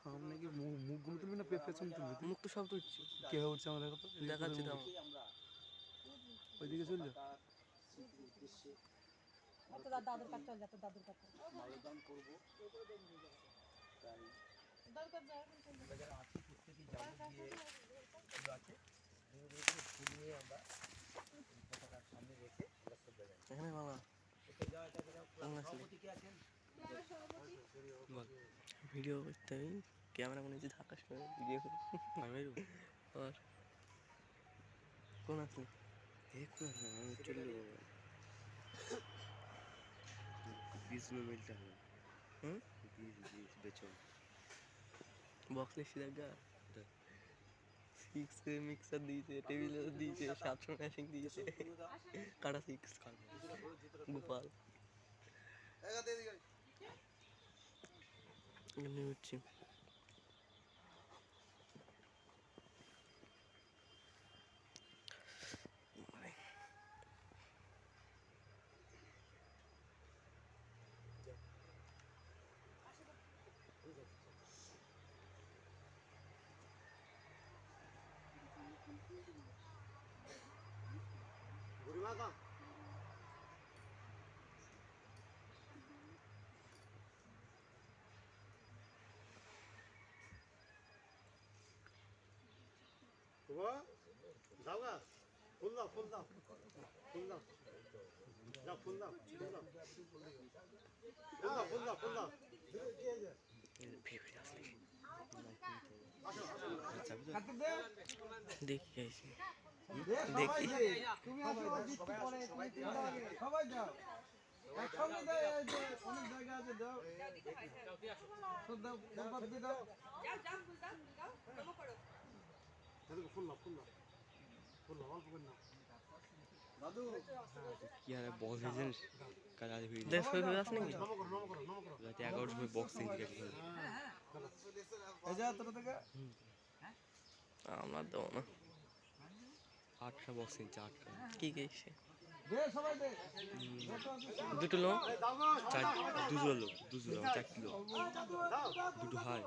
हम नाকি মুখগুলো তুমি না পেছন তুমি মুখ তো সব তুলছি। কে উঠছে আমাদের কথা দেখাচ্ছি তো ওইদিকে চল যা দাদুর কাছে চল যা তোর দাদুর কাছে মালদান করবো তাই দাদুর কাছে যা আমরা যারা আছি প্রত্যেকেই যাবো গিয়ে ফুল আছে ফুল নিয়ে আমরা পতাকার সামনে রেখে আমরা শ্রদ্ধা জানাই। এখানে বাবা সভাপতি কে আছেন? ভিডিও করতে আমি ক্যামেরা মনে হচ্ছে ঢাকা শুনে ভিডিও করি আর কোন আসলে চলে বিষ্ণু মিলটা হুম বেচো বক্স লিখছি দেখা সিক্স মিক্সার দিয়েছে টেবিল দিয়েছে 700 ম্যাশিং দিয়েছে কাটা সিক্স গোপাল এমনি উঠছি যাও গা ফুল দাও ফুল দাও ফুল দাও যাও ফুল দাও ফুল দাও ফুল দাও ফুল দাও দেখি গাইছি দেখি তুমি সবাই যাও একসঙ্গে যাও অনেক জায়গা আছে যাও দাও দাও ফুল দাও ফুল দাও ফুল দাও অল্প করে নাও দাদু কি আর বক্স এজেন্ট কাজ আজ ভিডিও দেখ সই হয়ে আসছে নাকি নম করো রাতে 11টার সময় বক্সিং থেকে এই যা তোর থেকে আমরা দেবো না 8টা বক্সিং 4টা কি গেছে দে সবাই দে দুটো লোক দাও গো দুটো লোক 4 কিলো দুটো হাই